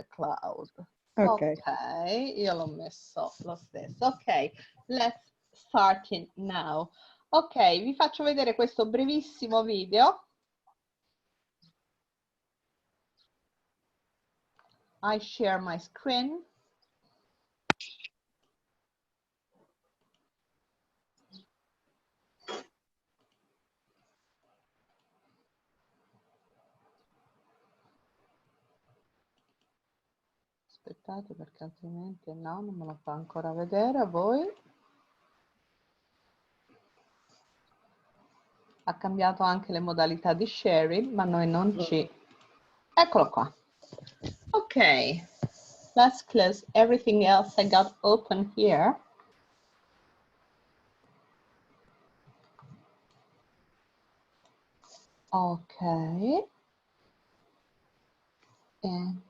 cloud. Ok. Ok, io l'ho messo lo stesso. Ok, let's start it now. Ok, vi faccio vedere questo brevissimo video. I share my screen. Aspettate perché altrimenti no, non me lo fa ancora vedere a voi. Ha cambiato anche le modalità di sharing, ma noi non ci... Eccolo qua. Ok, let's close everything else I got open here. Okay. And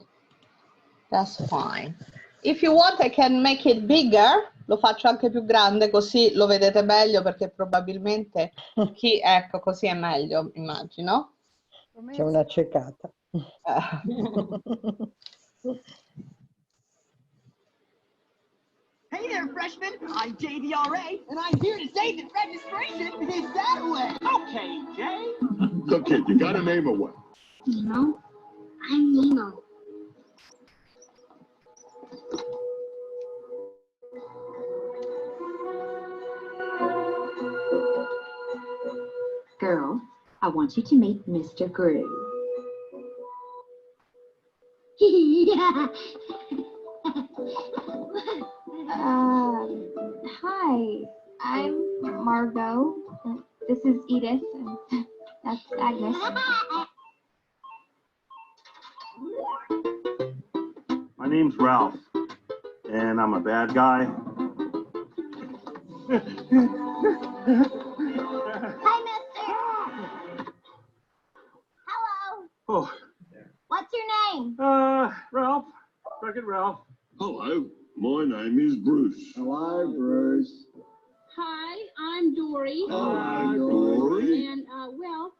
that's fine. If you want, I can make it bigger. Lo faccio anche più grande così lo vedete meglio perché probabilmente chi, ecco, così è meglio, immagino. C'è una accecata. Hey there, freshmen. I'm JDRA, and I'm here to say that registration is that way. Okay, Jay. Okay, you got a name or what? Nemo? I'm Nemo. Girl, I want you to meet Mr. Groove. Yeah. Hi, I'm Margot. This is Edith, and that's Agnes. My name's Ralph, and I'm a bad guy. Hi, mister. Hello. Oh, What's your name? Ralph. Second Ralph. Hello, my name is Bruce. Hello, Bruce. Hi, I'm Dory. Hi, Dory. And well,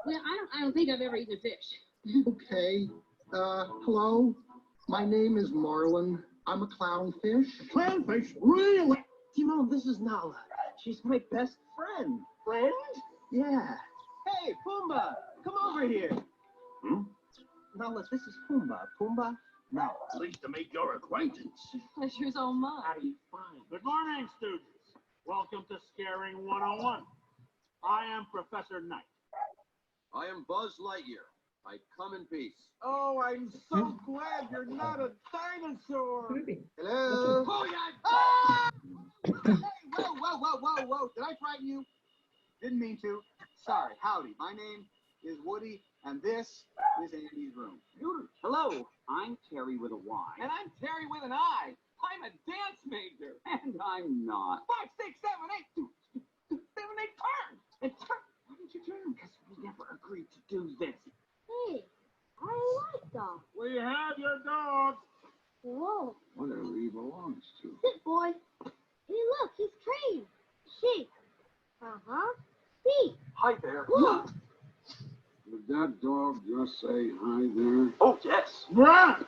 I don't think I've ever eaten a fish. Okay. Hello. My name is Marlin. I'm a clownfish. Clownfish? Really? You know, this is Nala. She's my best friend. Friend? Yeah. Hey, Pumbaa, come over here. Nala, this is Pumbaa. Pumbaa, Nala. Pleased to make your acquaintance. Pleasure's all mine. How do you find? Good morning, students. Welcome to Scaring 101. I am Professor Knight. I am Buzz Lightyear. I come in peace. Oh, I'm so glad you're not a dinosaur. Hello. Oh, yeah. Ah! Hey, whoa. Did I frighten you? Didn't mean to. Sorry. Howdy. My name is Woody, and this is Andy's room. Hello, I'm Terry with a Y. And I'm Terry with an I. I'm a dance major. And I'm not. 5, 6, 7, 8, 7, 8, turn. And turn. Why did you turn? Because we never agreed to do this. Hey, I like dogs. We have your dog. Whoa. Whatever he belongs to. Sit, boy. Hey, look, he's trained. Sheep. Beef. Hi there. Whoa. Did that dog just say hi there? Oh, yes. Run!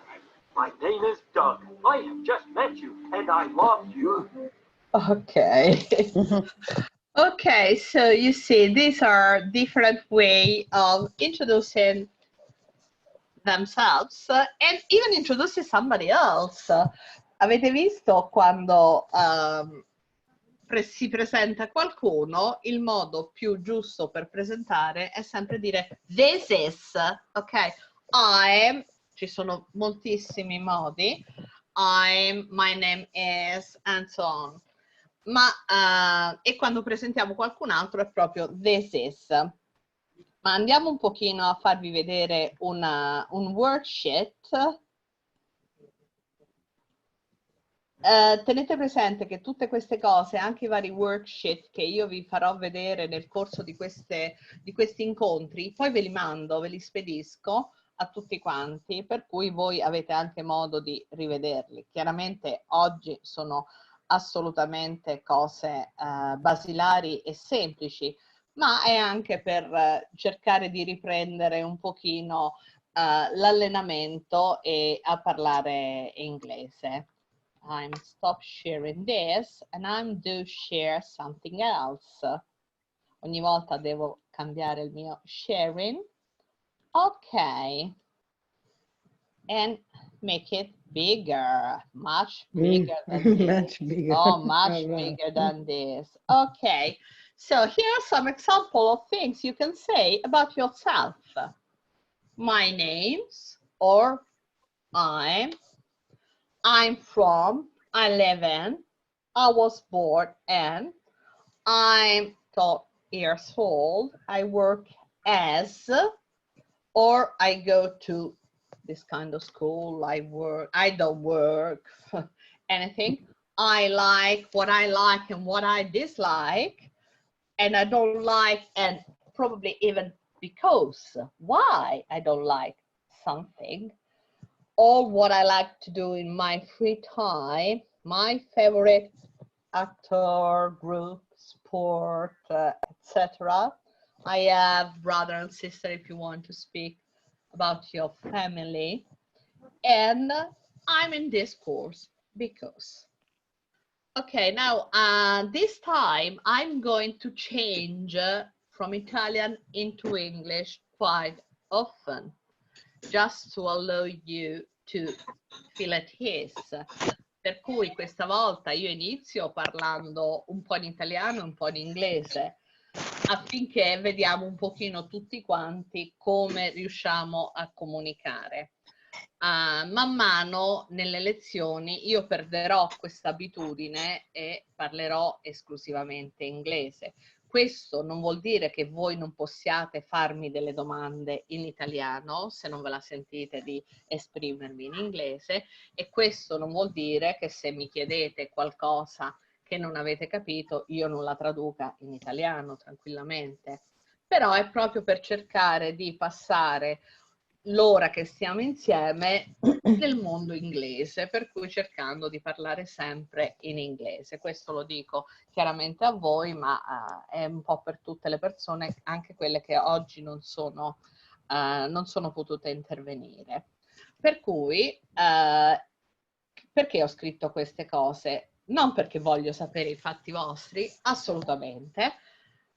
My name is Doug. I have just met you, and I love you. Okay. Okay, so you see, these are different way of introducing themselves and even introducing somebody else. Avete visto quando si presenta qualcuno, il modo più giusto per presentare è sempre dire this is, ok? I'm, ci sono moltissimi modi, I'm, my name is, and so on. Ma e quando presentiamo qualcun altro è proprio this is. Ma andiamo un pochino a farvi vedere un worksheet. Tenete presente che tutte queste cose, anche i vari worksheet che io vi farò vedere nel corso di questi incontri, poi ve li mando, ve li spedisco a tutti quanti, per cui voi avete anche modo di rivederli. Chiaramente oggi sono assolutamente cose basilari e semplici, ma è anche per cercare di riprendere un pochino l'allenamento e a parlare inglese. I'm stop sharing this and I'm do share something else. Ogni volta devo cambiare il mio sharing. Ok. And make it bigger, much bigger than this. Much bigger. Oh, much Oh, wow. bigger than this. Okay, so here are some example of things you can say about yourself. My name's, or I'm from, I live in, I was born in, I'm 12 years old, I work as, or I go to this kind of school, I don't work, anything. I like and what I dislike, and I don't like, and probably even because why I don't like something, or what I like to do in my free time, my favorite actor, group, sport, etc. I have brother and sister if you want to speak about your family. And I'm in this course because. Okay, now this time I'm going to change from Italian into English quite often, just to allow you to feel at ease. Per cui questa volta io inizio parlando un po' in italiano e un po' in inglese, affinché vediamo un pochino tutti quanti come riusciamo a comunicare. Man mano nelle lezioni io perderò questa abitudine e parlerò esclusivamente inglese. Questo non vuol dire che voi non possiate farmi delle domande in italiano se non ve la sentite di esprimervi in inglese, e questo non vuol dire che se mi chiedete qualcosa che non avete capito io non la traduca in italiano tranquillamente. Però è proprio per cercare di passare l'ora che stiamo insieme nel mondo inglese, per cui cercando di parlare sempre in inglese. Questo lo dico chiaramente a voi, ma è un po' per tutte le persone, anche quelle che oggi non sono potute intervenire. Per cui, perché ho scritto queste cose? Non perché voglio sapere i fatti vostri, assolutamente,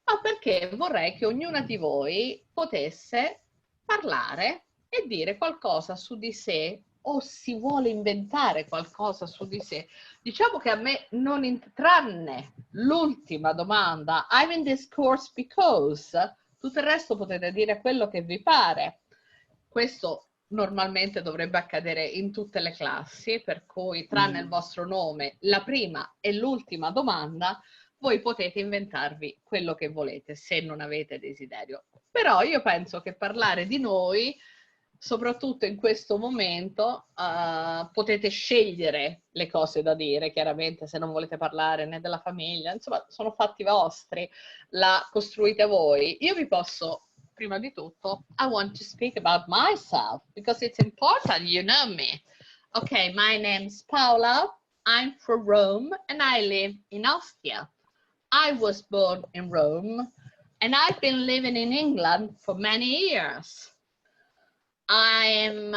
ma perché vorrei che ognuna di voi potesse parlare e dire qualcosa su di sé, o si vuole inventare qualcosa su di sé. Diciamo che a me non tranne l'ultima domanda, I'm in this course because, tutto il resto potete dire quello che vi pare. Questo normalmente dovrebbe accadere in tutte le classi, per cui tranne il vostro nome, la prima e l'ultima domanda, voi potete inventarvi quello che volete se non avete desiderio. Però io penso che parlare di noi, soprattutto in questo momento, potete scegliere le cose da dire, chiaramente se non volete parlare né della famiglia, insomma sono fatti vostri, la costruite voi. Io vi posso, prima di tutto, I want to speak about myself because it's important, you know me. Okay, my name's Paola, I'm from Rome and I live in Austria. I was born in Rome and I've been living in England for many years. I'm,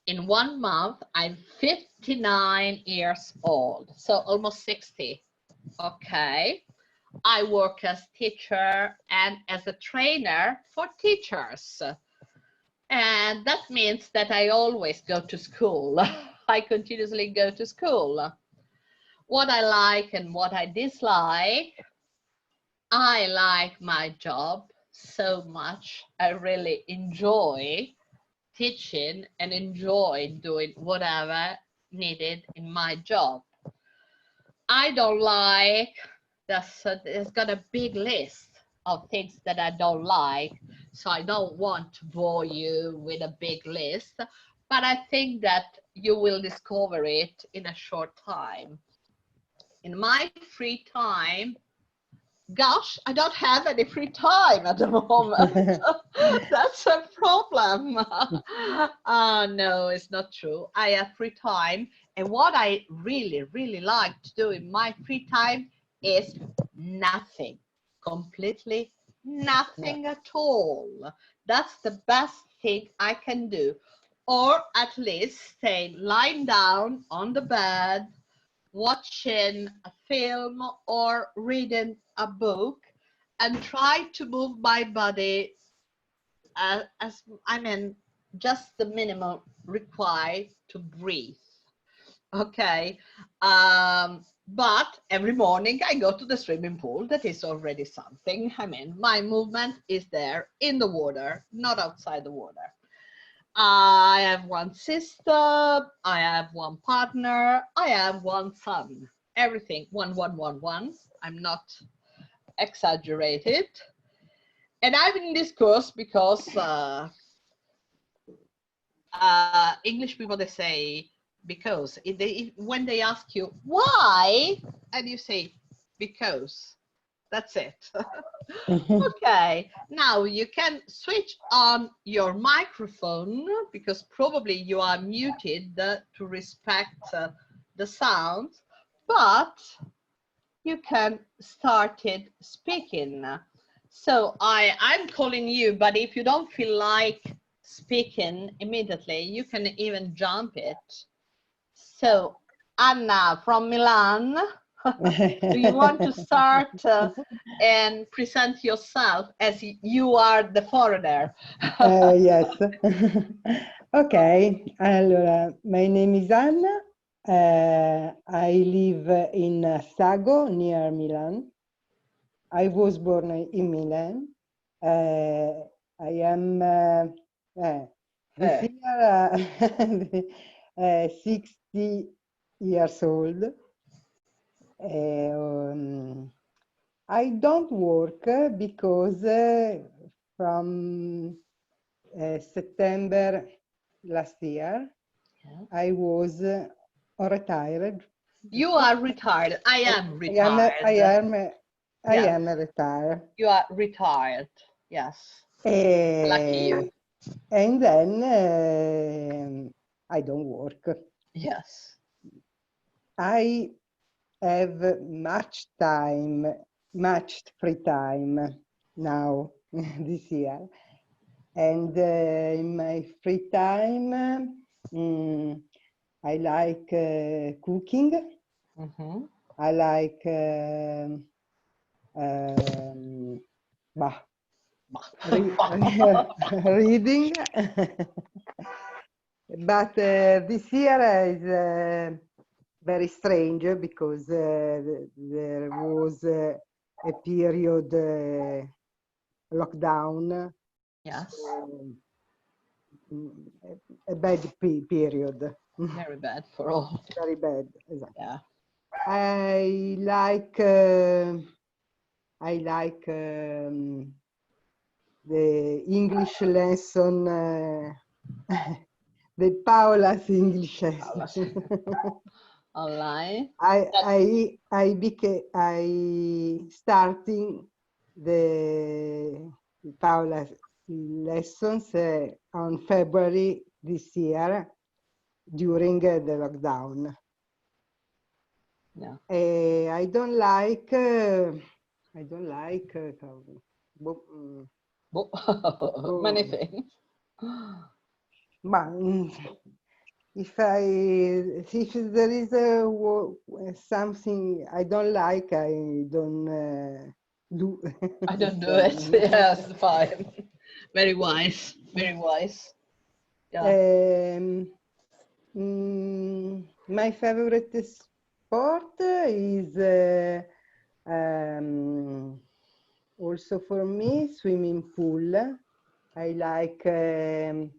in 1 month, I'm 59 years old, so almost 60, okay? I work as teacher and as a trainer for teachers. And that means that I always go to school. I continuously go to school. What I like and what I dislike, I like my job so much. I really enjoy teaching and enjoy doing whatever needed in my job. I don't like, there's got a big list of things that I don't like, so I don't want to bore you with a big list, but I think that you will discover it in a short time. In my free time, gosh, I don't have any free time at the moment. That's a problem. No, it's not true. I have free time. And what I really, really like to do in my free time is nothing, completely Nothing at all. That's the best thing I can do. Or at least stay lying down on the bed, watching a film or reading a book, and try to move my body just the minimum required to breathe. Okay. But every morning I go to the swimming pool. That is already something. I mean, my movement is there in the water, not outside the water. I have one sister, I have one partner, I have one son. Everything, one. I'm not exaggerated. And I'm in this course because English people, they say, because when they ask you why, and you say because, that's it. Okay, now you can switch on your microphone because probably you are muted to respect the sound, but you can start it speaking. So I'm calling you, but if you don't feel like speaking immediately, you can even jump it. So, Anna from Milan, do you want to start and present yourself as you are the foreigner? Yes. Okay, allora, my name is Anna. I live in Sago, near Milan. I was born in Milan. I am this year 60 years old. I don't work because from September last year, I was retired. You are retired. I am retired. I am retired. You are retired. Yes. Lucky you. And then I don't work. Yes. I have much free time now this year. And in my free time, I like cooking. Mm-hmm. I like reading. But this year is very strange because there was a period lockdown. Yes. A bad period. Very bad for all. Very bad. Exactly. Yeah. I like the English lesson, the Paola's English lesson. Online. I starting the Paola's lessons on February this year during the lockdown. Yeah. I don't like many things. But if there is something I don't like, I don't do. I don't do it. Yes, fine. Very wise. Very wise. Yeah. My favorite sport is also for me swimming pool. I like the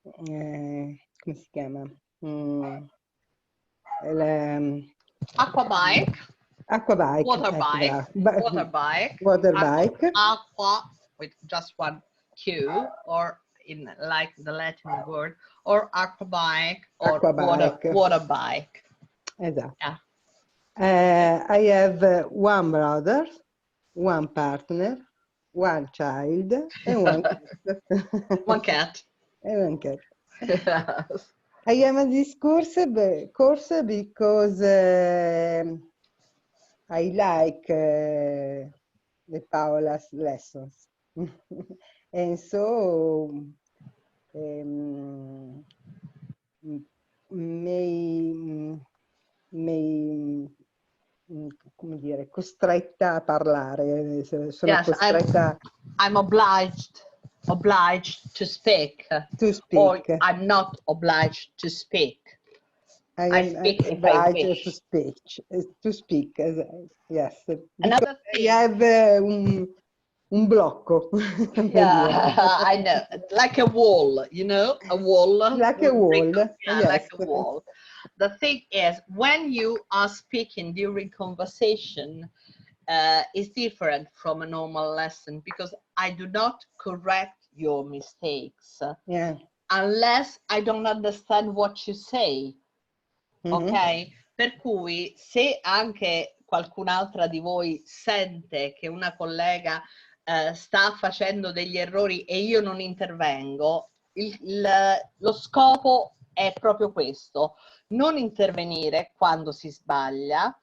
come si chiama? Aqua bike. Aqua bike. Water bike. Water bike. Water bike. Aqua with just one Q, or in like the Latin word, or aqua bike, or water bike. Esatto. Yeah. I have one brother, one partner, one child, and one cat. One cat. And one cat. Yes. I am at this course because I like Paola's lessons. And so come dire, costretta a parlare, sono Yes, costretta I'm obliged to speak. Or I'm not obliged to speak. I speak if I wish. To speak, yes. Another thing. I have un blocco. Yeah, I know. Like a wall, you know, a wall. Like a wall. Yeah, Yes. like a wall. The thing is, when you are speaking during conversation, is different from a normal lesson, because I do not correct your mistakes unless I don't understand what you say. Ok? Per cui se anche qualcun'altra di voi sente che una collega sta facendo degli errori e io non intervengo, lo scopo è proprio questo: non intervenire quando si sbaglia.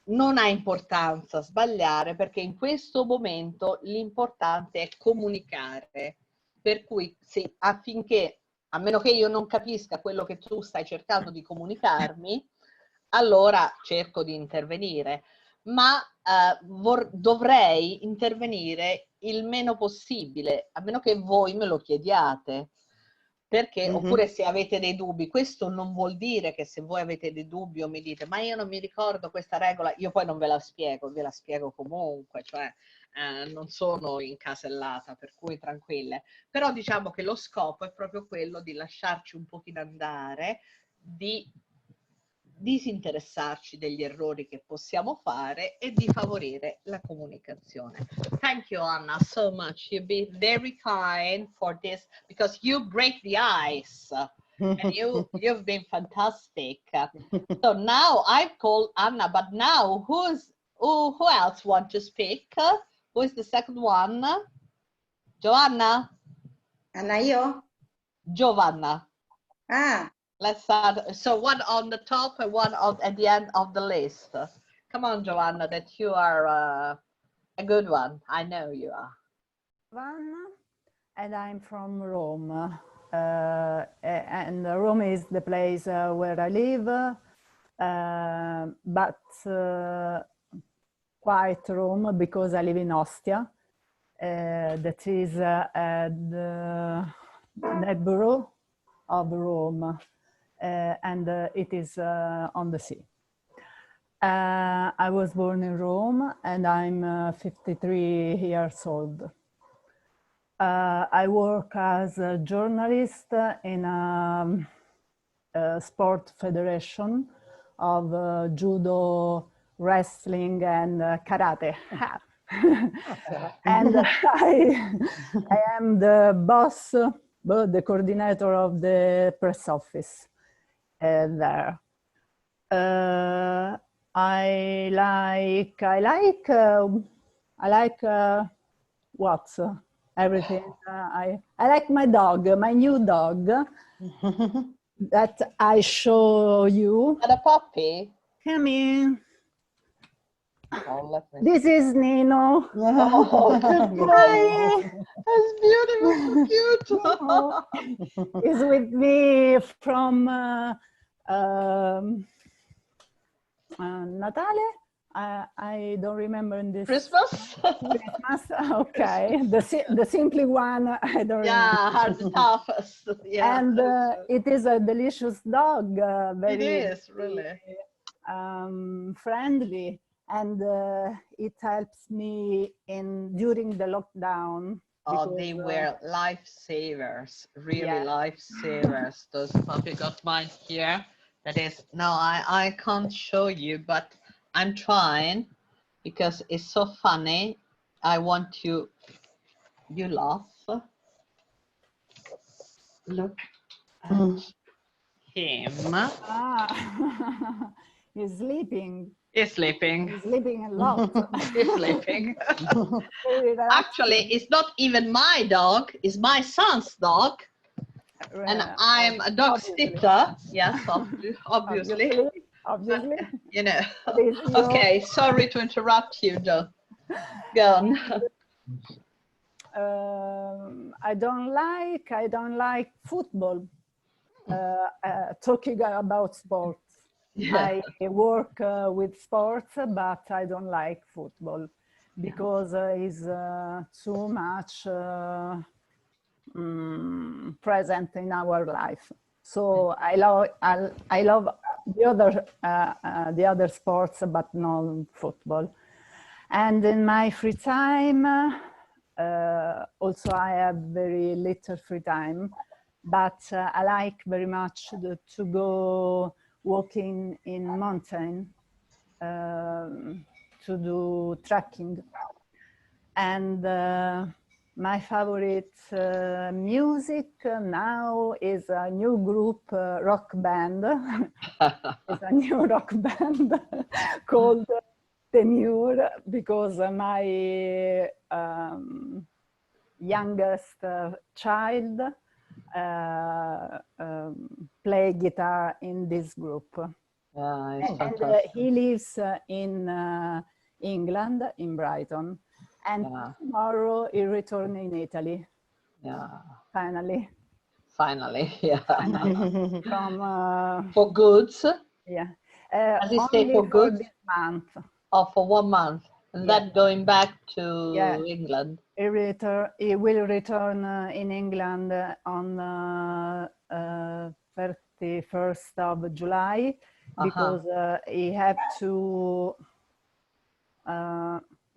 Non ha importanza sbagliare, perché in questo momento l'importante è comunicare. Per cui affinché, a meno che io non capisca quello che tu stai cercando di comunicarmi, allora cerco di intervenire, ma dovrei intervenire il meno possibile, a meno che voi me lo chiediate. Perché, oppure se avete dei dubbi, questo non vuol dire che se voi avete dei dubbi o mi dite ma io non mi ricordo questa regola, io poi non ve la spiego, ve la spiego comunque, cioè non sono incasellata, per cui tranquille. Però diciamo che lo scopo è proprio quello di lasciarci un pochino andare, di disinteressarci degli errori che possiamo fare e di favorire la comunicazione. Thank you, Anna, so much. You've been very kind for this, because you break the ice and you've been fantastic. So now I've called Anna, but now who else want to speak? Who is the second one? Giovanna? Anna, io? Giovanna. Ah. Let's start. So one on the top and one at the end of the list. Come on, Giovanna, that you are a good one. I know you are. Giovanna, and I'm from Rome. And Rome is the place where I live, but quite Rome because I live in Ostia. That is the neighborhood of Rome. And it is on the sea. I was born in Rome and I'm 53 years old. I work as a journalist in a sport federation of judo, wrestling and karate. And I am the boss, the coordinator of the press office. There. I like what? Everything. I like my dog, my new dog that I show you. And a puppy? Come in. Oh, this is Nino. Oh, hi. That's beautiful, so cute. He's with me from Natale. I don't remember in this. Christmas? Christmas, okay. The simply one, I don't remember. Yeah, the toughest. Yeah. And it is a delicious dog. Very, it is, really. Friendly. And it helps me during the lockdown. Oh, they were lifesavers, really lifesavers. Those puppy got mine here. That is, no, I can't show you, but I'm trying because it's so funny. I want you laugh. Look at him. Ah, he's sleeping. He's sleeping. He's sleeping a lot. He's sleeping. Actually, it's not even my dog. It's my son's dog. And I'm a dog sitter. Yes, obviously. Obviously. You know. Okay, sorry to interrupt you, Joe. Go on. I don't like football. Talking about sports. Yeah. I work with sports, but I don't like football because it's too much present in our life. So I love the other sports, but not football. And in my free time, also I have very little free time, but I like very much to go walking in mountain, to do trekking. And my favorite music now is a new group, rock band. It's a new rock band called Demure, because my youngest child play guitar in this group. And he lives in England, in Brighton. And tomorrow he returns in Italy. Yeah. Finally. Finally, yeah. Finally. From for goods. Yeah. Does he stay for good? This month. Oh, for 1 month. And then going back to England. He will return in England on 31st of July, because he had to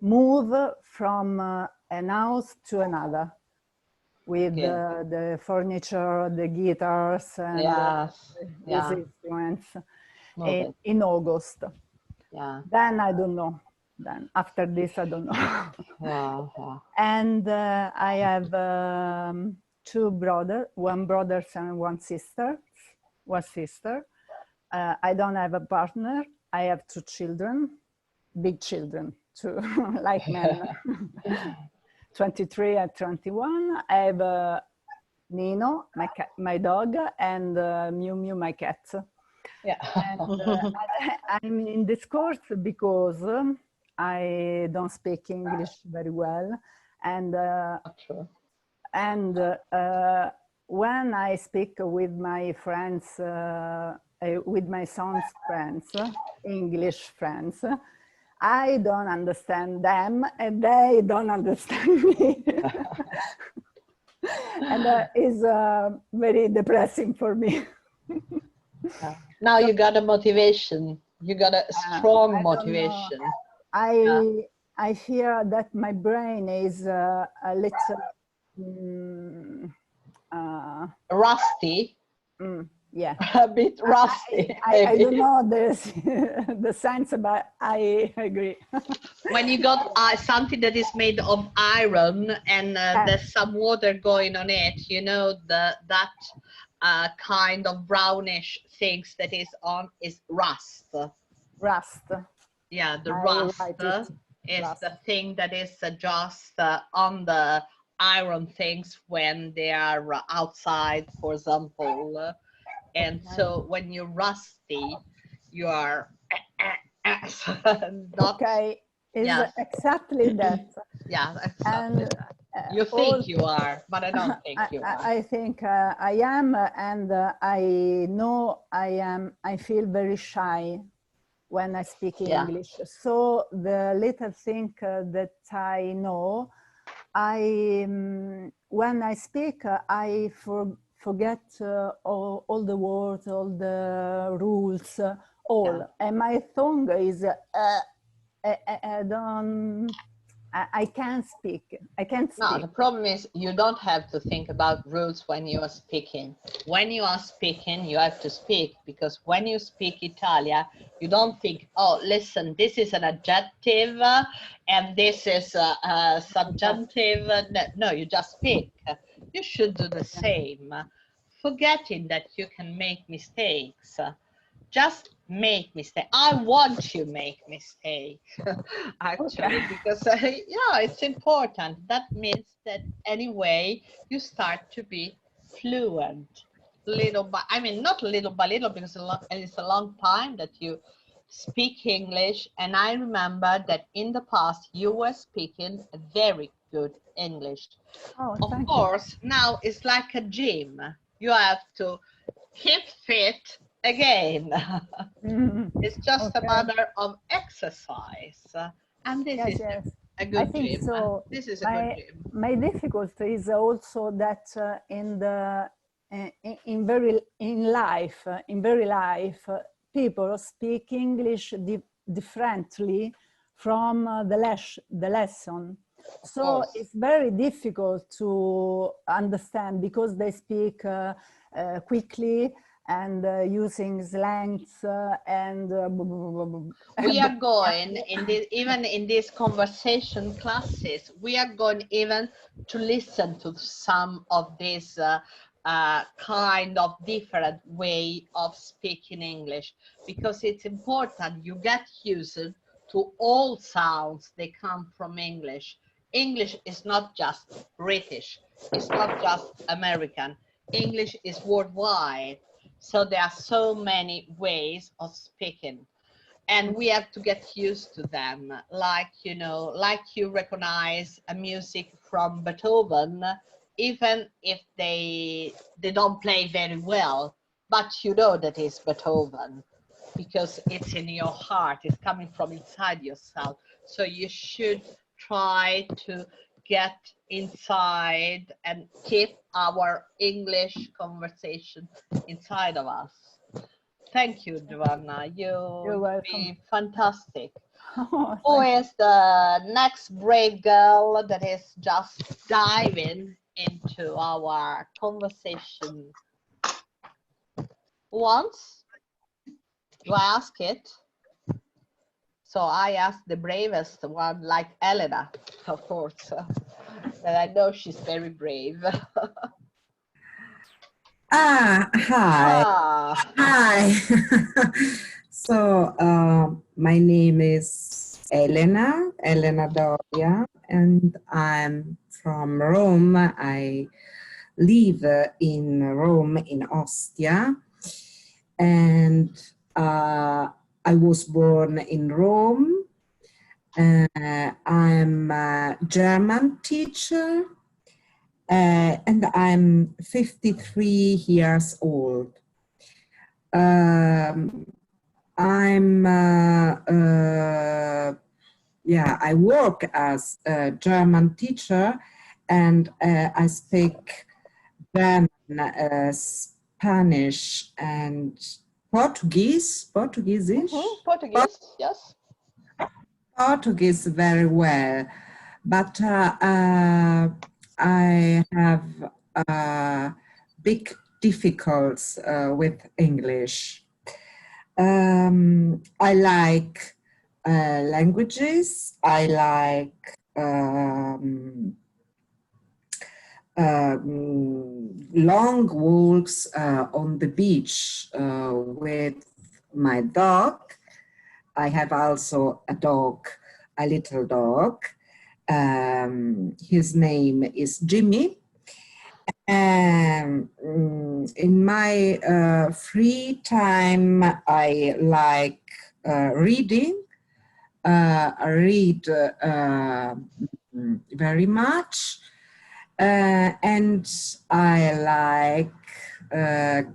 move from an house to another with the furniture, the guitars, and his instruments in August. Yeah. Then I don't know. Then after this, I don't know. And I have 2 brothers, 1 brother and 1 sister. I don't have a partner. I have 2 children, big children, too, like men. 23 and 21. I have Nino, my dog, and Miu Miu, my cat. Yeah. And I'm in this course because I don't speak English very well, and when I speak with my friends, with my son's friends, English friends, I don't understand them, and they don't understand me. And it's very depressing for me. Now you got a motivation. You got a strong motivation. I fear that my brain is a little rusty. Yeah, a bit rusty. I don't know the sense, but I agree. When you got something that is made of iron and there's some water going on it, you know, that kind of brownish things that is on is rust. Rust. Yeah, the rust is the thing that is just on the iron things when they are outside, for example. And so when you're rusty, you are not... Okay, it's exactly that. Yeah, exactly. You think you are, but I don't think you are. I think I am, and I know I am. I feel very shy when I speak English. So the little thing that I know, when I speak, I forget all the words, all the rules, and my tongue is I can't speak. I can't speak. No, the problem is you don't have to think about rules when you are speaking. When you are speaking, you have to speak, because when you speak Italian, you don't think, oh, listen, this is an adjective and this is a subjunctive. No, you just speak. You should do the same, forgetting that you can make mistakes. Just make mistakes. I want you make mistakes, actually, because it's important. That means that anyway, you start to be fluent, little by, I mean, not little by little, because it's a long time that you speak English, and I remember that in the past you were speaking very good English. Oh, of course, now it's like a gym. You have to keep fit again. It's just a matter of exercise, and this is a good I think gym. so. This is a good gym. My difficulty is also that in very life, people speak English differently from the lesson. So it's very difficult to understand because they speak quickly and using slangs and we are going in this, even in these conversation classes, we are going even to listen to some of these kind of different way of speaking English, because it's important you get used to all sounds they come from English. English is not just British, it's not just American. English is worldwide. So there are so many ways of speaking, and we have to get used to them. Like, you know, like you recognize a music from Beethoven, even if they don't play very well, but you know that it's Beethoven because it's in your heart, it's coming from inside yourself. So you should try to get inside and keep our English conversation inside of us. Thank you, Giovanna. You've been fantastic. Who is the next brave girl that is just diving into our conversation? Once, do I ask it? So I asked the bravest one, like Elena, of course. And I know she's very brave. Hi. Hi. So my name is Elena Doria, and I'm from Rome. I live in Rome, in Ostia, and I was born in Rome. I'm a German teacher, and I'm 53 years old. I work as a German teacher, and I speak German, Spanish, and Portuguese. Portuguese-ish? Portuguese, yes. Portuguese very well, but I have big difficulties with English. I like languages. I like long walks on the beach with my dog. I have also a dog, a little dog. His name is Jimmy. In my free time, I like reading. I read very much. And I like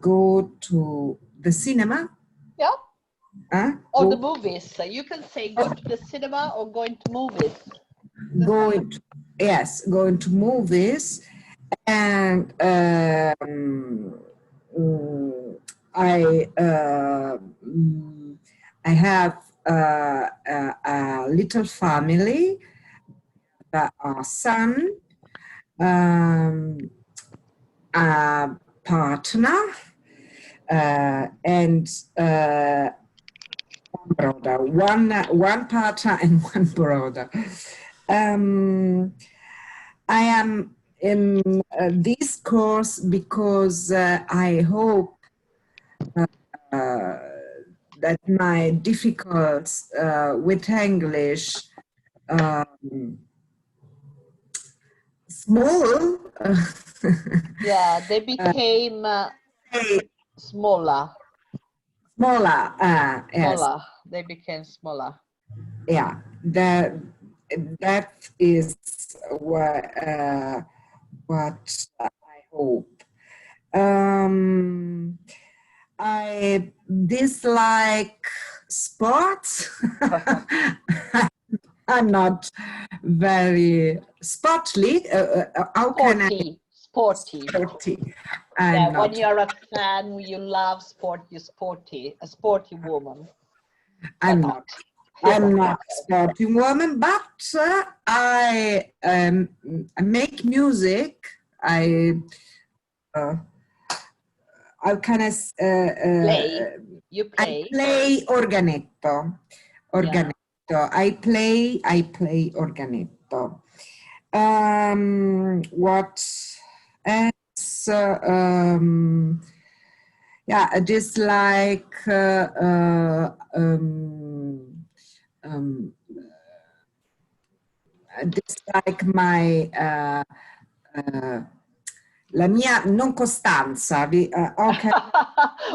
go to the cinema. Yeah. Or the movies. You can say go to the cinema or going to movies. Going to movies. And I have a little family, a son, a partner, and one brother, one partner and one brother. I am in this course because I hope that my difficulties with English small. Yeah, they became smaller. Smaller, yes. they became smaller. Yeah, that is what I hope. I dislike sports. I'm not very sportly. How can I? Sporty. I'm When not. you're a fan, you love sport, you're sporty, a sporty woman. I'm not. I'm not a sporty woman, but I make music. How can I play? You play? I play organetto. Organetto. Yeah. I play organetto. What else? Yeah, I dislike dislike my la mia non costanza. Okay.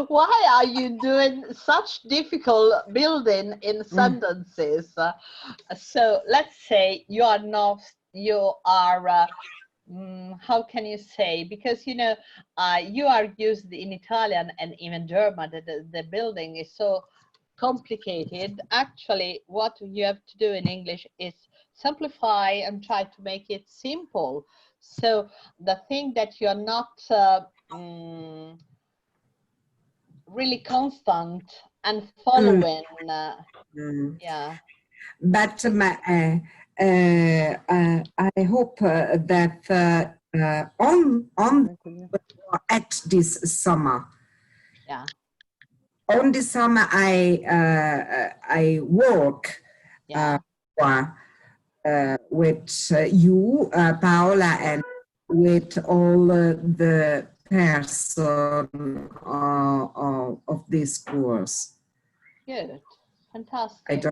Why are you doing such difficult building in sentences? So let's say you are how can you say, because you know you are used in Italian and even German, the building is so complicated. Actually, what you have to do in English is simplify and try to make it simple. So the thing that you're not really constant and following, yeah. But I hope that at this summer, yeah, on this summer I work with you, Paola, and with all the person of this course. Good, fantastic.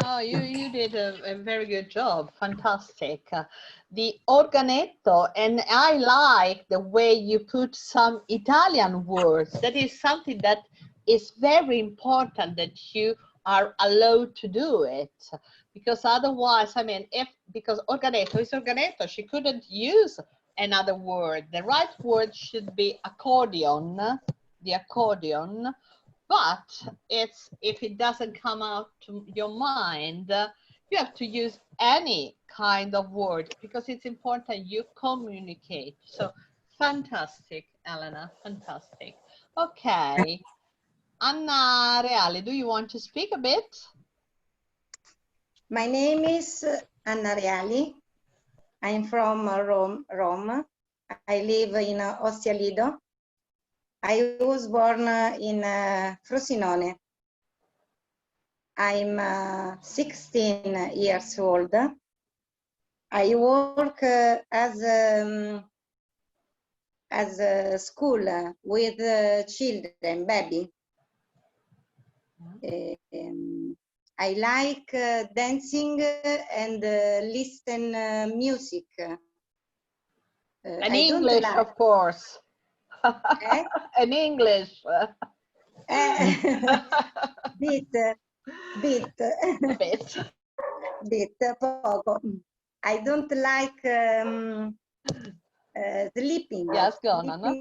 No, you did a very good job. Fantastic. The organetto, and I like the way you put some Italian words. That is something that is very important, that you are allowed to do it. Because otherwise, I mean, because organetto is organetto, she couldn't use another word. The right word should be accordion, the accordion. But if it doesn't come out to your mind, you have to use any kind of word, because it's important you communicate. So fantastic, Elena, fantastic. Okay, Anna Reale, do you want to speak a bit? My name is Anna Reali. I'm from Rome. I live in Ostia Lido. I was born in Frosinone. I'm 16 years old. I work as a school with children, baby. I like dancing and listen music. In English, of course. In English. Bit, poco. I don't like sleeping. Yes, go on, Anna.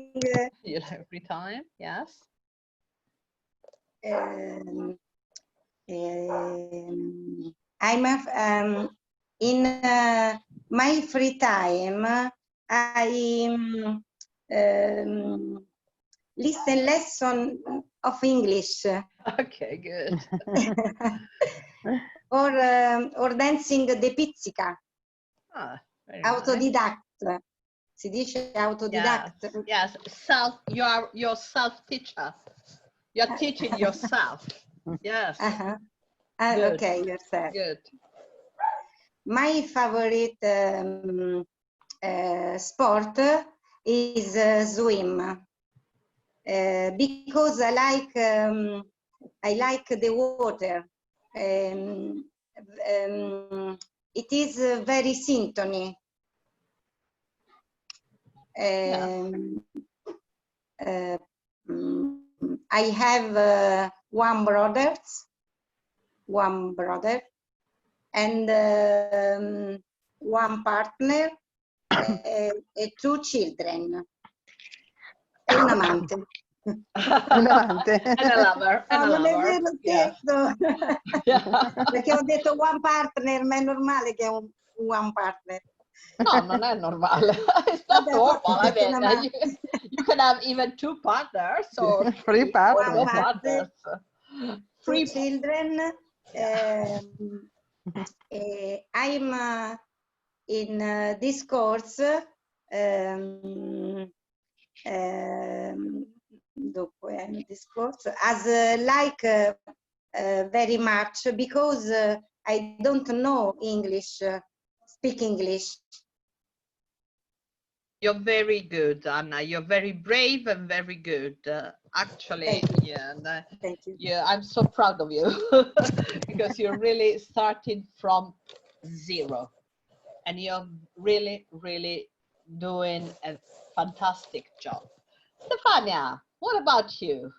You like every time, yes. I'm in my free time. I lesson of English. Okay, good. or dancing the pizzica. Autodidact. Nice. Si dice autodidact. Yes, you're self-teacher. You're teaching yourself. Yes. Okay, yourself. Good. My favorite sport is swim. Because I like the water. It is very symphony. I have one brother, and one partner e two children. E un amante. Un amante. And a lover. No, And a non è lover. vero, Yeah. scherzo. Perché ho detto one partner, ma è normale che è un one partner. No, non è normale. It's not Vabbè, normal. I forse mean, you can have even two partners or Free partner. One partner, Free two children. I'm in this course as like very much because I don't know English, speak English. You're very good, Anna. You're very brave and very good. Actually, yeah, Thank you. yeah, I'm so proud of you because you're really starting from zero, and you're really, really doing a fantastic job. Stefania, what about you?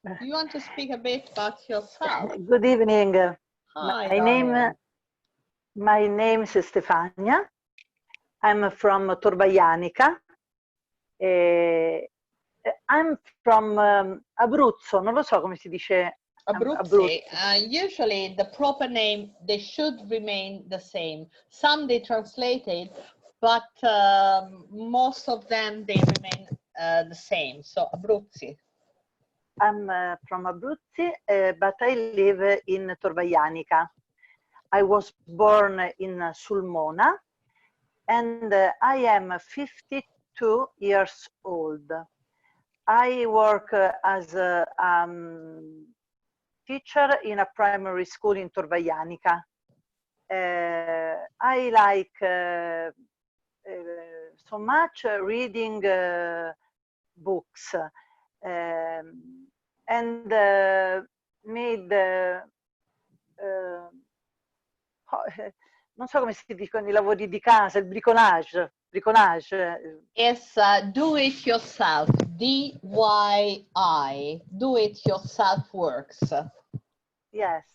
Do you want to speak a bit about yourself? Good evening. Hi. My name is Stefania. I'm from Torvaianica. I'm from Abruzzo, non lo so come si dice. Abruzzi. Usually the proper name, they should remain the same. Some they translated, but most of them, they remain the same. So Abruzzi. I'm from Abruzzi, but I live in Torvaianica. I was born in Sulmona, and I am 52 years old. I work as a teacher in a primary school in Torvaianica. I like so much reading books and made non so come si dicono i lavori di casa, il bricolage. Yes, do it yourself, DIY, do it yourself works. Yes.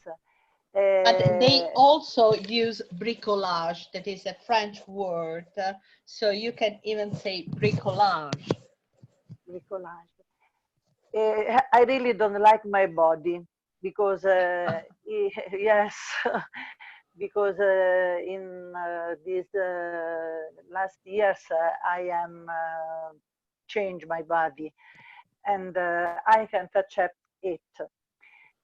But they also use bricolage, that is a French word, so you can even say bricolage. Bricolage. I really don't like my body because, yes, because in these last years I am changed my body and I can't accept it.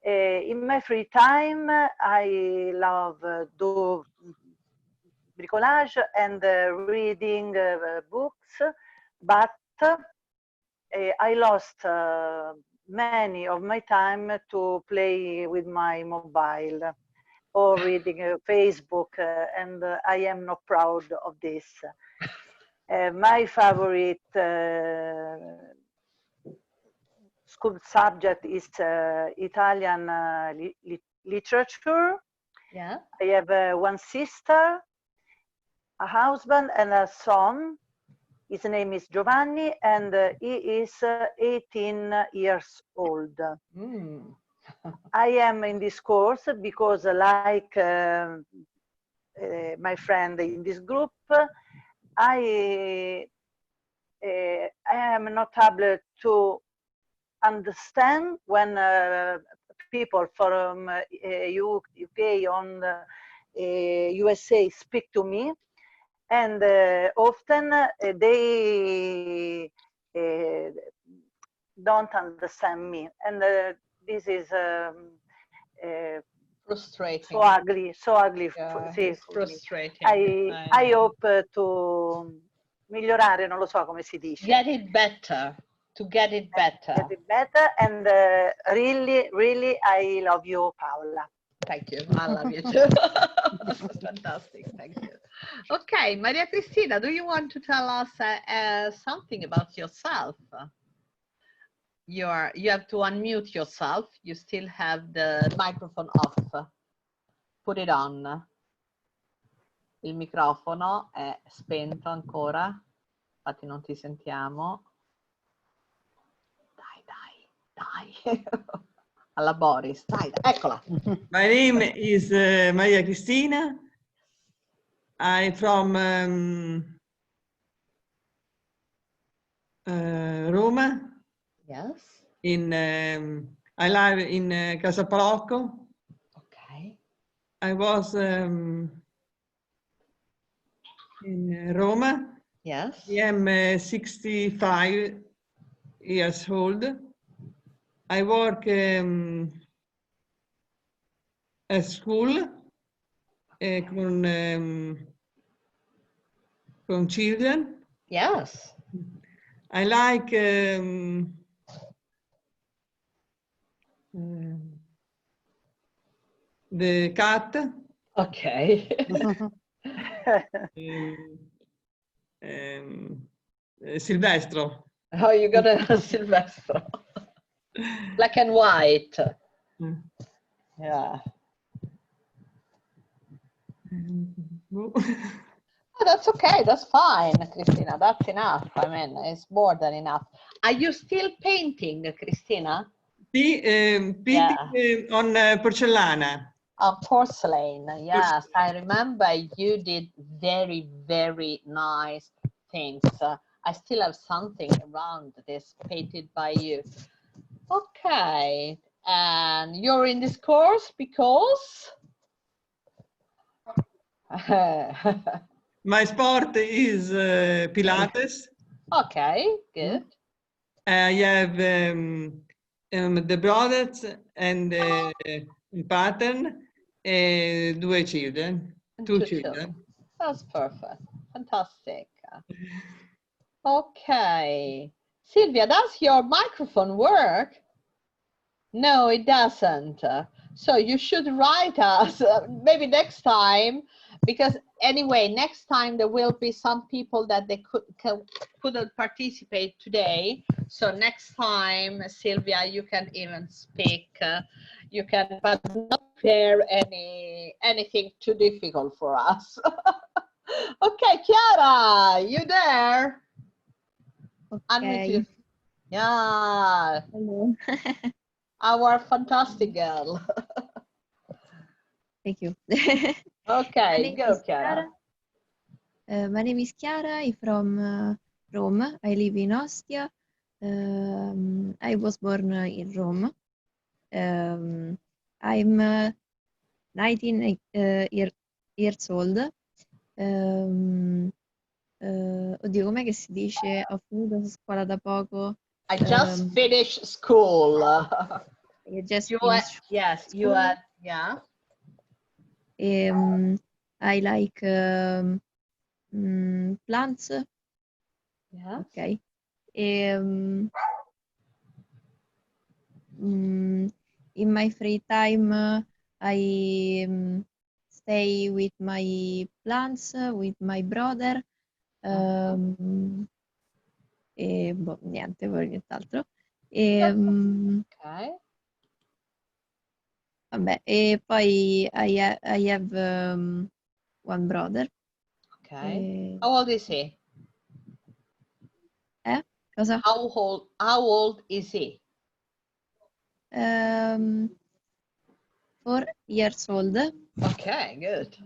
In my free time, I love do bricolage and reading books, but I lost many of my time to play with my mobile or reading Facebook, and I am not proud of this. My favorite school subject is Italian literature. Yeah. I have one sister, a husband, and a son. His name is Giovanni, and he is 18 years old. Mm. I am in this course because, like my friend in this group, I am not able to understand when people from UK on USA speak to me, and often they don't understand me, and this is frustrating. So ugly. Yeah, sì, it's frustrating. I hope to migliorare, non lo so come si dice. Get it better. To get it better. Get it better, and really, I love you, Paola. Thank you. I love you too. Fantastic. Thank you. Okay, Maria Cristina, do you want to tell us something about yourself? You have to unmute yourself. You still have the microphone off. Put it on. Il microfono è spento ancora. Infatti non ti sentiamo. Dai. alla Boris. Dai, eccola. My name is Maria Cristina. I'm from Roma. Yes. I live in Casa Palocco. Okay. I was in Roma. Yes. I am 65 years old. I work at school con children. Yes. I like the cat. Okay. Silvestro. Oh, you got a Silvestro. Black and white. Yeah. Oh, that's okay. That's fine, Cristina. That's enough. I mean, it's more than enough. Are you still painting, Cristina? Painting on porcellana. On porcelain, yes. I remember you did very, very nice things. I still have something around this painted by you. Okay. And you're in this course because? My sport is Pilates. Okay, good. I have the brothers and pattern, two children. That's perfect. Fantastic. Okay. Silvia, does your microphone work? No, it doesn't. So you should write us maybe next time, because anyway, next time there will be some people that they couldn't participate today. So next time, Silvia, you can even speak. You can, but not prepare anything too difficult for us. Okay, Chiara, you there? Okay. Yeah. Hello. Our fantastic girl. Thank you. Okay, go, Chiara. My name is Chiara. I'm from Rome. I live in Ostia. I was born in Rome. I'm 19 years old. Oddio, com'è che si dice? Ho finito scuola da poco. I just finished school. You just you finished yes, school. you had, yeah. I like plants. Yeah. Okay. In my free time, I stay with my plants, with my brother. E boh, niente, poi nient'altro. Okay. Vabbè, e poi I have one brother. Okay. How old is he? Cosa? How old is he? 4 years old. Okay, good.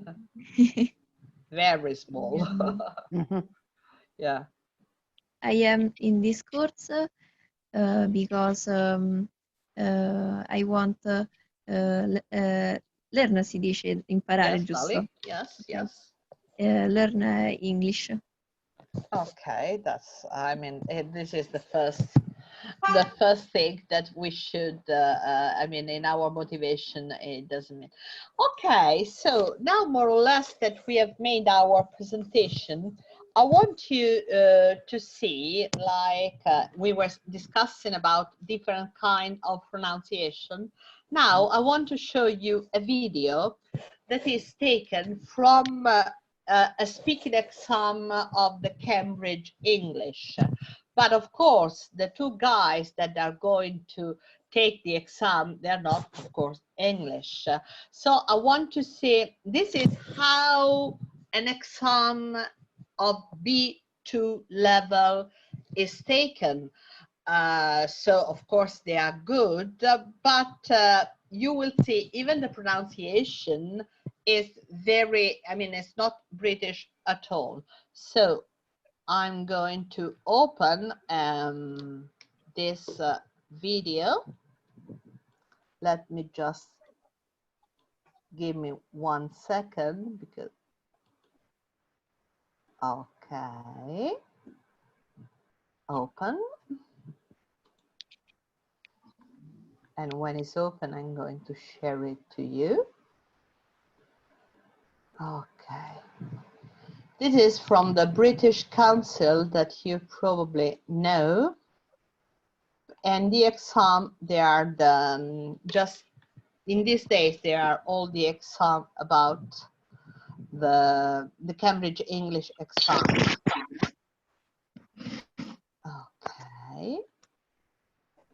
Very small. Yeah. I am in this course because I want learn, si dice imparare, Yes, giusto? Lali? Yes, Okay. yes. Learn English. Okay, that's, I mean, this is the first thing that we should, I mean, in our motivation, it doesn't mean. Okay, so now more or less that we have made our presentation, I want you to see, like we were discussing about different kind of pronunciation. Now I want to show you a video that is taken from a speaking exam of the Cambridge English. But of course, the two guys that are going to take the exam, they're not, of course, English. So I want to say, this is how an exam of B2 level is taken. So of course they are good, but you will see even the pronunciation is very, I mean, it's not British at all. So I'm going to open this video. Let me just give me 1 second because, okay, open. And when it's open, I'm going to share it to you. Okay. This is from the British Council that you probably know. And the exam, they are the, just in these days, they are all the exam about the Cambridge English exam. Okay.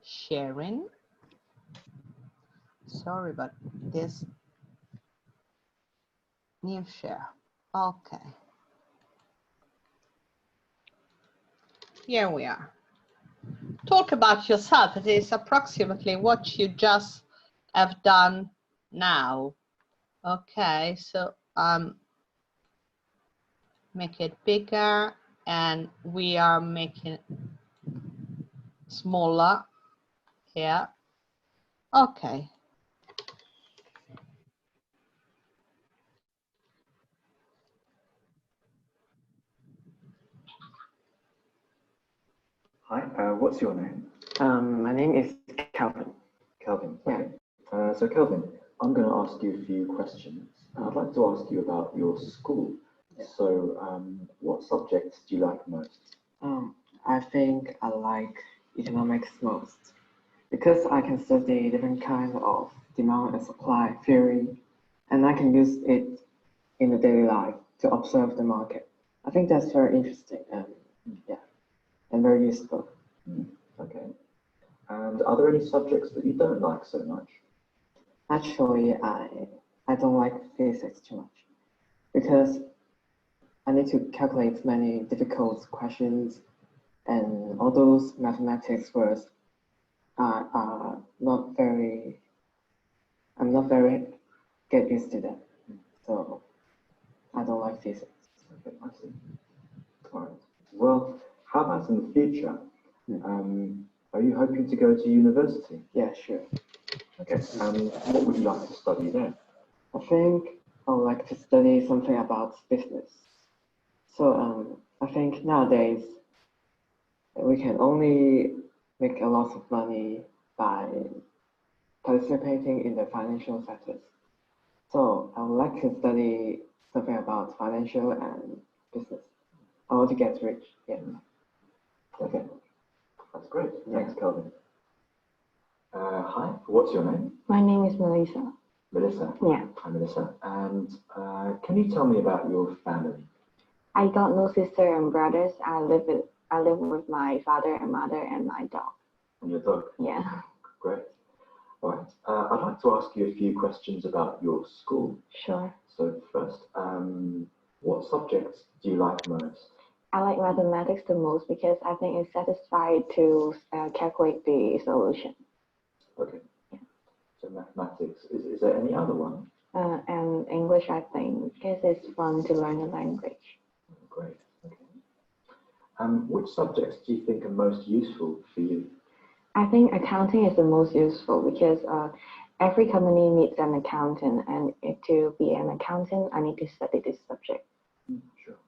Sharing. Sorry, but this new share. Okay. Here we are. Talk about yourself. It is approximately what you just have done now. Okay, so make it bigger and we are making it smaller here. Okay. Hi, what's your name? My name is Calvin. Calvin, okay. So Calvin, I'm going to ask you a few questions. I'd like to ask you about your school. So what subjects do you like most? I think I like economics most because I can study different kinds of demand and supply theory, and I can use it in the daily life to observe the market. I think that's very interesting and and very useful. Okay. And are there any subjects that you don't like so much? Actually, I don't like physics too much because I need to calculate many difficult questions, and all those mathematics words are not very, I'm not very get used to them. So I don't like physics. Okay, I see. All right. Well, how about in the future? Are you hoping to go to university? Yeah, sure. Okay. What would you like to study there? I think I would like to study something about business. So I think nowadays we can only make a lot of money by participating in the financial sectors. So I would like to study something about financial and business. I want to get rich. Yeah. Okay. That's great. Thanks, Calvin. Hi, what's your name? My name is Melissa. Melissa? Yeah. Hi, Melissa. And can you tell me about your family? I got no sister and brothers. I live with my father and mother and my dog. And your dog? Yeah. Great. All right. I'd like to ask you a few questions about your school. Sure. So first, what subjects do you like most? I like mathematics the most because I think it's satisfied to calculate the solution. Okay. Yeah. So mathematics. Is there any other one? And English, I think, because it's fun to learn a language. Great. Okay. Which subjects do you think are most useful for you? I think accounting is the most useful because every company needs an accountant, and to be an accountant, I need to study this subject. Sure.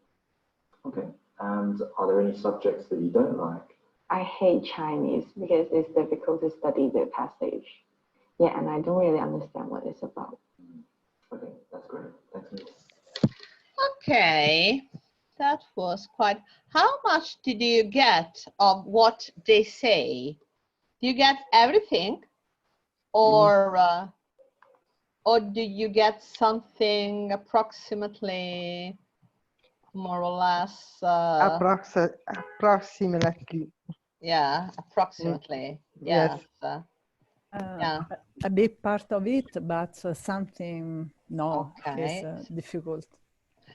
Okay. And are there any subjects that you don't like? I hate Chinese because it's difficult to study the passage. Yeah, and I don't really understand what it's about. Okay, that's great. Thanks, Miss. Okay, that was quite. How much did you get of what they say? Do you get everything, or do you get something approximately, more or less? Approximately. Yeah, approximately. Yes. Yeah. A big part of it, but something no Okay. is difficult.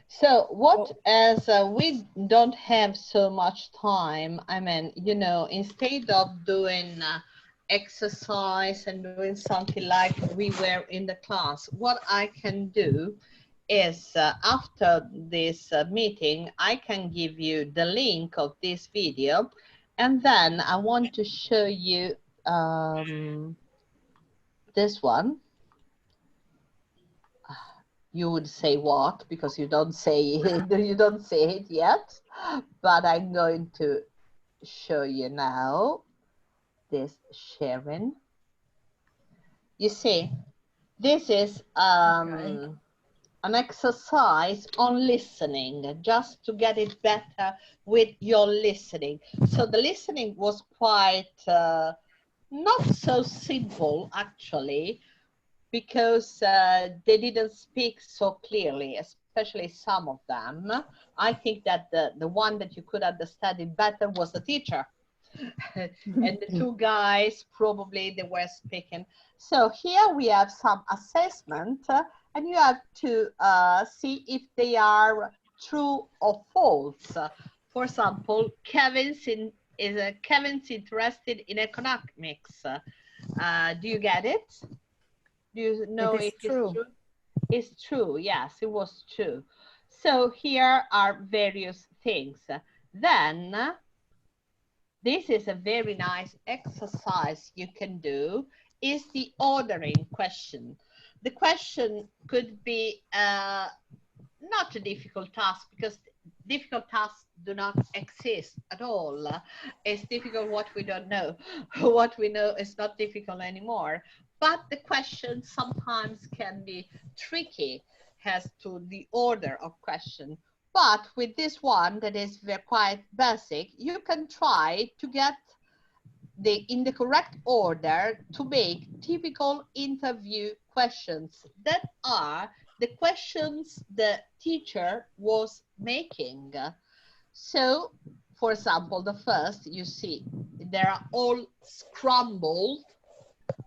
So what, as we don't have so much time, I mean, you know, instead of doing exercise and doing something like we were in the class, what I can do is after this meeting, I can give you the link of this video, and then I want to show you this one. You would say what, because you don't say it, you don't say it yet, but I'm going to show you now this sharing. You see, this is an exercise on listening, just to get it better with your listening. So the listening was quite not so simple, actually, because they didn't speak so clearly, especially some of them. I think that the one that you could understand it better was the teacher. And the two guys, probably they were speaking. So here we have some assessment, and you have to see if they are true or false. For example, Kevin's interested in economics. Do you get it? Do you know if it's true? It's true, yes, it was true. So here are various things. Then, this is a very nice exercise you can do, is the ordering question. The question could be not a difficult task, because difficult tasks do not exist at all. It's difficult what we don't know. What we know is not difficult anymore. But the question sometimes can be tricky as to the order of question. But with this one that is quite basic, you can try to get in the correct order to make typical interview questions that are the questions the teacher was making. So, for example, the first, you see, they are all scrambled.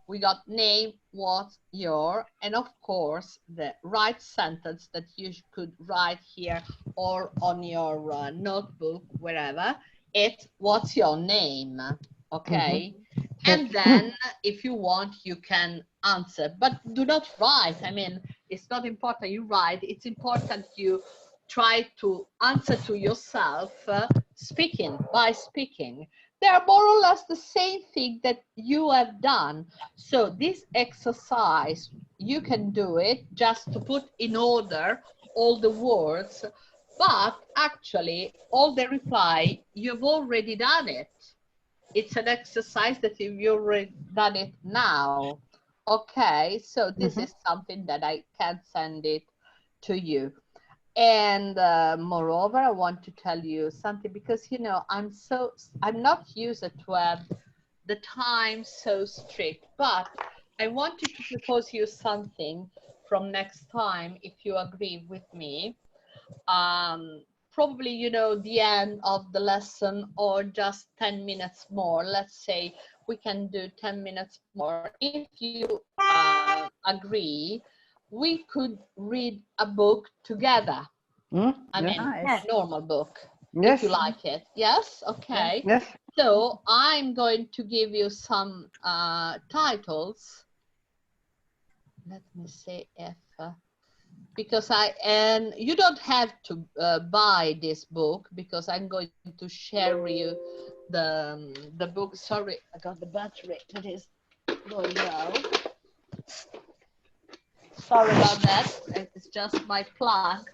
We got name, what, your, and of course, the right sentence that you could write here or on your notebook, wherever. It's, what's your name? Okay. And then if you want, you can answer, but do not write. I mean, it's not important you write. It's important you try to answer to yourself by speaking. They are more or less the same thing that you have done. So this exercise, you can do it just to put in order all the words, but actually all the reply, you've already done it. It's an exercise that you've already done it now. Okay, so this is something that I can send it to you. And moreover, I want to tell you something, because, you know, I'm not used to have the time so strict, but I wanted to propose you something from next time, if you agree with me. Probably, you know, the end of the lesson, or just 10 minutes more. Let's say we can do 10 minutes more. If you agree, we could read a book together. I mean, a normal book, if you like it. Yes? Okay. Yes. So I'm going to give you some titles. Let me see if... because and you don't have to buy this book, because I'm going to share you the book. Sorry, I got the battery that is going low. Sorry about that. It's just my plug.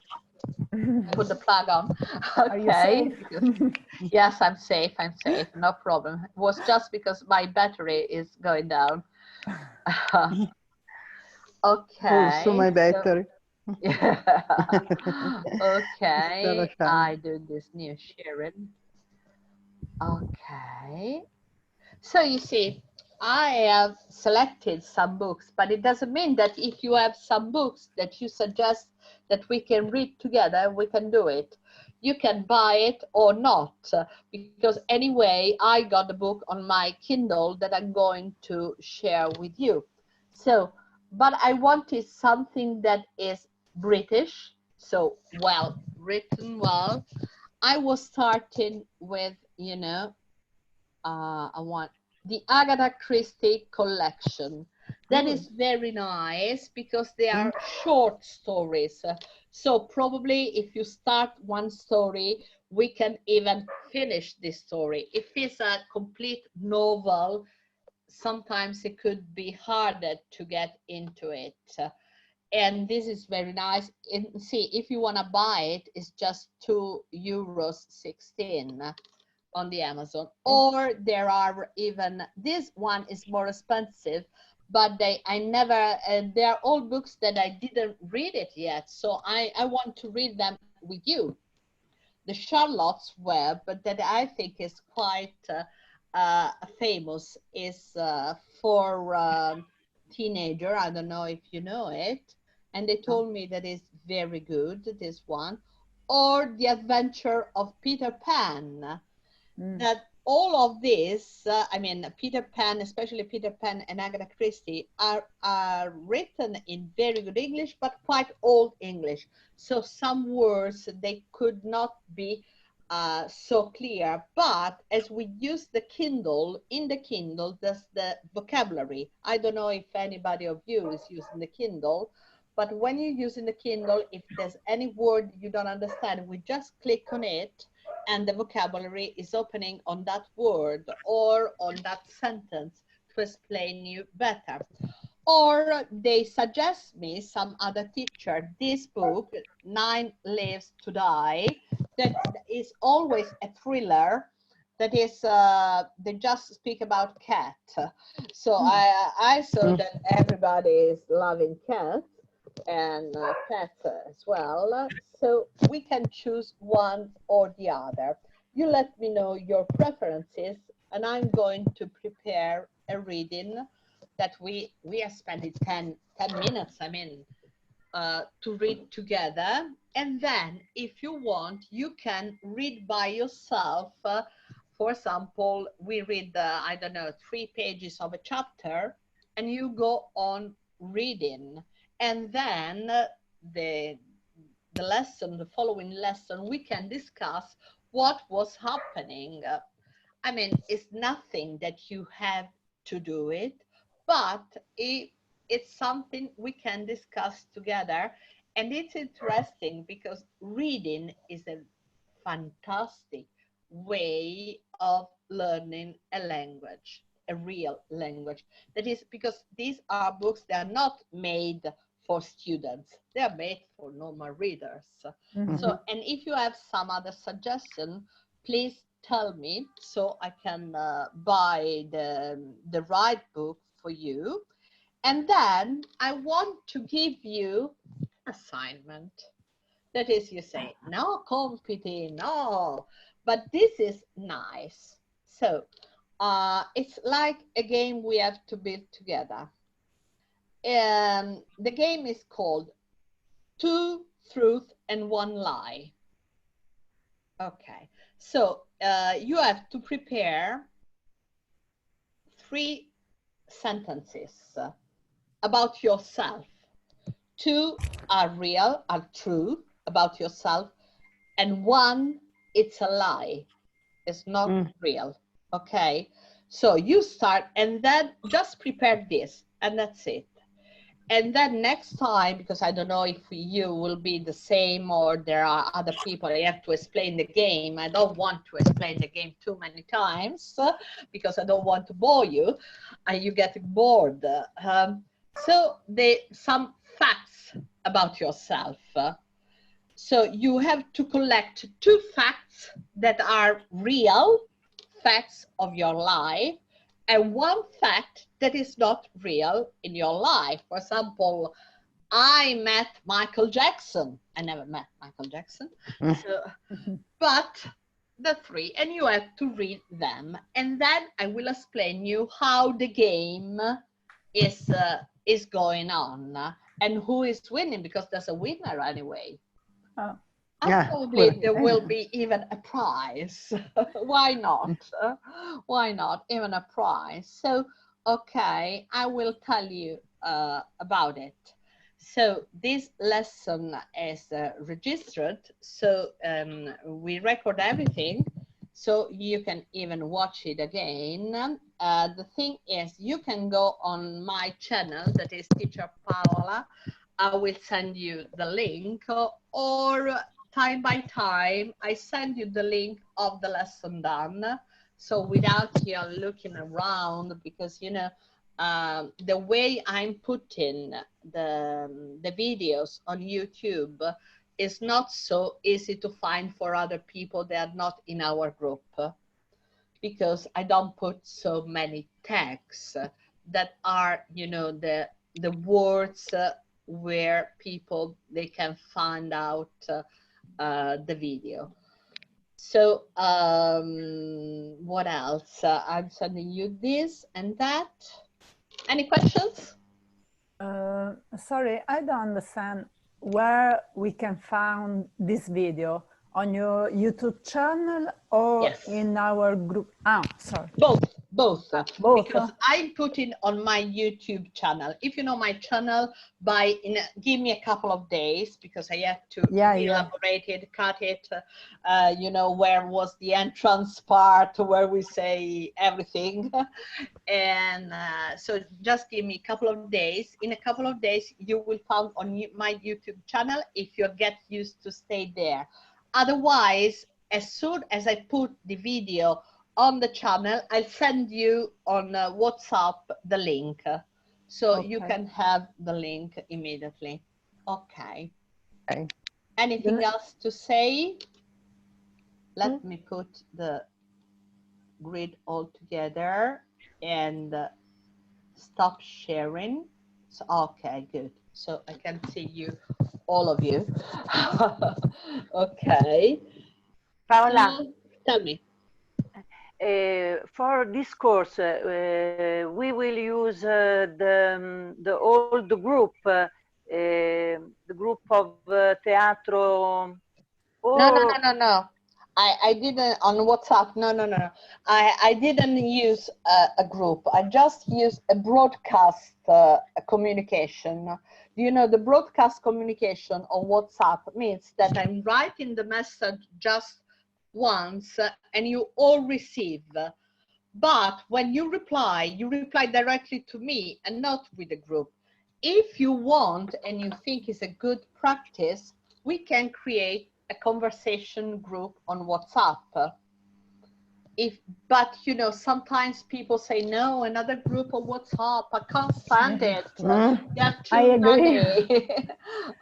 Put the plug on. Okay. Are you safe? Yes, I'm safe. I'm safe. No problem. It was just because my battery is going down. Okay. Also my battery. Yeah. Okay, I do this new sharing. Okay, so you see, I have selected some books, but it doesn't mean that if you have some books that you suggest that we can read together, we can do it. You can buy it or not, because anyway, I got the book on my Kindle that I'm going to share with you. So, but I wanted something that is British, So well written. Well, I was starting with, you know, I want the Agatha Christie collection. That is very nice because they are short stories. So probably if you start one story, we can even finish this story. If it's a complete novel, sometimes it could be harder to get into it. And this is very nice. And see, if you want to buy it, it's just €2.16 on the Amazon. Or there are even, this one is more expensive, but there are all books that I didn't read it yet. So I want to read them with you. The Charlotte's Web, but that I think is quite famous, is for teenager. I don't know if you know it. And they told me that it's very good, this one. Or The Adventure of Peter Pan. That all of this, I mean, Peter Pan, especially Peter Pan and Agatha Christie, are written in very good English, but quite old English. So some words, they could not be so clear. But as we use the Kindle, in the Kindle, there's the vocabulary. I don't know if anybody of you is using the Kindle, but when you're using the Kindle, if there's any word you don't understand, we just click on it, and the vocabulary is opening on that word or on that sentence to explain you better. Or they suggest me, some other teacher, this book, 9 Lives to Die, that is always a thriller. That is, they just speak about cat. So I saw that everybody is loving cats and pets as well. So we can choose one or the other. You let me know your preferences, and I'm going to prepare a reading that we are spending 10 minutes, I mean, to read together. And then if you want, you can read by yourself. For example, we read, I don't know, 3 pages of a chapter, and you go on reading. And then the lesson, the following lesson, we can discuss what was happening. I mean, it's nothing that you have to do it, but it's something we can discuss together. And it's interesting because reading is a fantastic way of learning a language, a real language. That is because these are books that are not made for students, they are made for normal readers. So, and if you have some other suggestion, please tell me so I can buy the right book for you. And then I want to give you assignment. That is, you say, no, compiti, no, but this is nice. So it's like a game we have to build together. The game is called 2 Truths and 1 Lie. Okay, so you have to prepare 3 sentences about yourself. 2 are real, are true about yourself, and 1, it's a lie, it's not real. Okay, so you start, and then just prepare this, and that's it. And then next time, because I don't know if you will be the same or there are other people, I have to explain the game. I don't want to explain the game too many times because I don't want to bore you and you get bored. So some facts about yourself. So you have to collect 2 facts that are real facts of your life, and 1 fact that is not real in your life. For example, I met Michael Jackson. I never met Michael Jackson. So, but the 3, and you have to read them. And then I will explain you how the game is going on and who is winning, because there's a winner anyway. Oh. And probably there will be even a prize. Why not? Why not? Even a prize. So, okay, I will tell you about it. So this lesson is registered, so we record everything, so you can even watch it again. The thing is, you can go on my channel, that is Teacher Paola. I will send you the link, or time by time, I send you the link of the lesson done. So without you looking around, because, you know, the way I'm putting the videos on YouTube is not so easy to find for other people that are not in our group, because I don't put so many tags that are, you know, the words where people, they can find out the video. So what else? I'm sending you this and that. Any questions? Sorry, I don't understand where we can find this video. On your YouTube channel or Yes. in our group? Ah, sorry. Both. Both. Because I'm putting on my YouTube channel. If you know my channel, give me a couple of days, because I have to elaborate it, cut it. You know, where was the entrance part, where we say everything. And so just give me a couple of days. In a couple of days, you will find on my YouTube channel, if you get used to stay there. Otherwise, as soon as I put the video on the channel, I'll send you on WhatsApp the link. So you can have the link immediately. Okay. Anything else to say? Let me put the grid all together and stop sharing. So, okay, good. So I can see you, all of you. Okay. Paola, tell me. For this course, we will use the old group, the group of Teatro. No. I didn't on WhatsApp. No. I didn't use a group. I just used a broadcast communication. You know, the broadcast communication on WhatsApp means that I'm writing the message just once and you all receive. But when you reply directly to me and not with the group. If you want and you think it's a good practice, we can create a conversation group on WhatsApp. But you know, sometimes people say no, another group on WhatsApp, I can't stand it. I agree.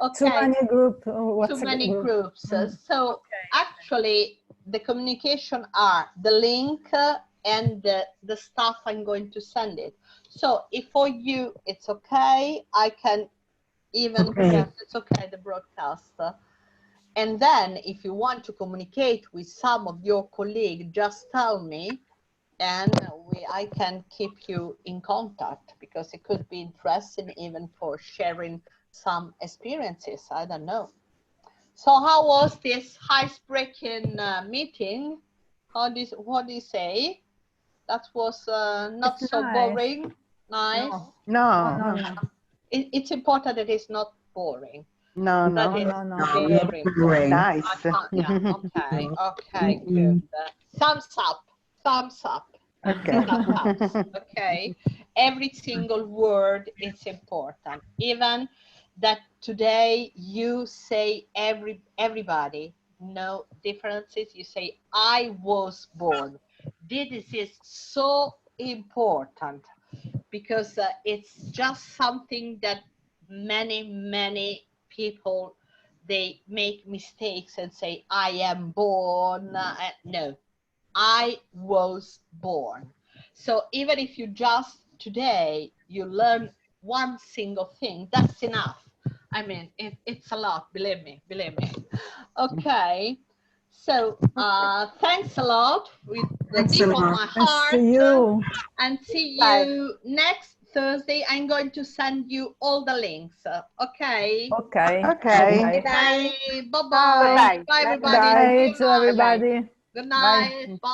Okay. Too many groups. Too many groups. So actually, the communication are the link and the stuff I'm going to send it. So if for you it's okay, I can even it's okay, the broadcast. And then if you want to communicate with some of your colleagues, just tell me and I can keep you in contact, because it could be interesting even for sharing some experiences. I don't know. So how was this ice-breaking meeting? What do you say? That was not so nice. boring. Nice. No. It's important that it's not boring. No. Very important. Nice. Okay, good. Thumbs up. Okay. Okay. Every single word is important. Even that today you say everybody, no differences. You say I was born. This is so important, because it's just something that many people, they make mistakes and say I am born. No, I was born. So even if you just today you learn one single thing, that's enough. I mean, it's a lot, believe me. Okay, so thanks a lot with the deep of my heart. See you. And see you next Thursday. I'm going to send you all the links. Okay. Okay. Bye. Bye. Bye. Bye, everybody. Bye to everybody. Good night. Bye.